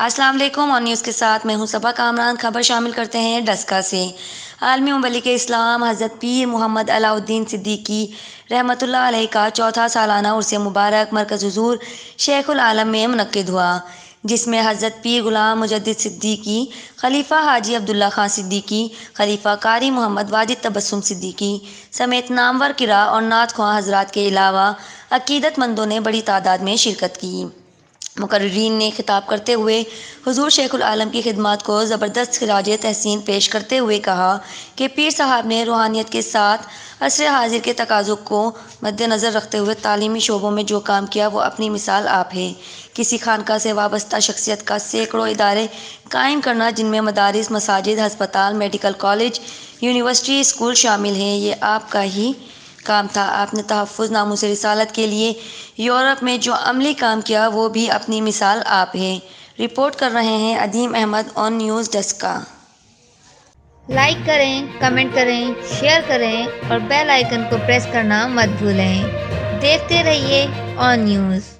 السلام علیکم، اور نیوز کے ساتھ میں ہوں صبا کامران۔ خبر شامل کرتے ہیں ڈسکا سے۔ عالمی مبلغ اسلام حضرت پیر محمد علاء الدین صدیقی رحمۃ اللہ علیہ کا چوتھا سالانہ عرس مبارک مرکز حضور شیخ العالم میں منعقد ہوا، جس میں حضرت پیر غلام مجدد صدیقی، خلیفہ حاجی عبداللہ خان صدیقی، خلیفہ قاری محمد واجد تبسم صدیقی سمیت نامور قرا اور نعت خواں حضرات کے علاوہ عقیدت مندوں نے بڑی تعداد میں شرکت کی۔ مقررین نے خطاب کرتے ہوئے حضور شیخ العالم کی خدمات کو زبردست خراج تحسین پیش کرتے ہوئے کہا کہ پیر صاحب نے روحانیت کے ساتھ عصر حاضر کے تقاضوں کو مد نظر رکھتے ہوئے تعلیمی شعبوں میں جو کام کیا وہ اپنی مثال آپ ہے۔ کسی خانقاہ سے وابستہ شخصیت کا سینکڑوں ادارے قائم کرنا، جن میں مدارس، مساجد، ہسپتال، میڈیکل کالج، یونیورسٹی، اسکول شامل ہیں، یہ آپ کا ہی کام تھا۔ آپ نے تحفظ ناموس رسالت کے لیے یورپ میں جو عملی کام کیا وہ بھی اپنی مثال آپ ہے۔ رپورٹ کر رہے ہیں عدیم احمد آن نیوز ڈسکا۔ لائک کریں، کمنٹ کریں، شیئر کریں اور بیل آئیکن کو پریس کرنا مت بھولیں۔ دیکھتے رہیے آن نیوز۔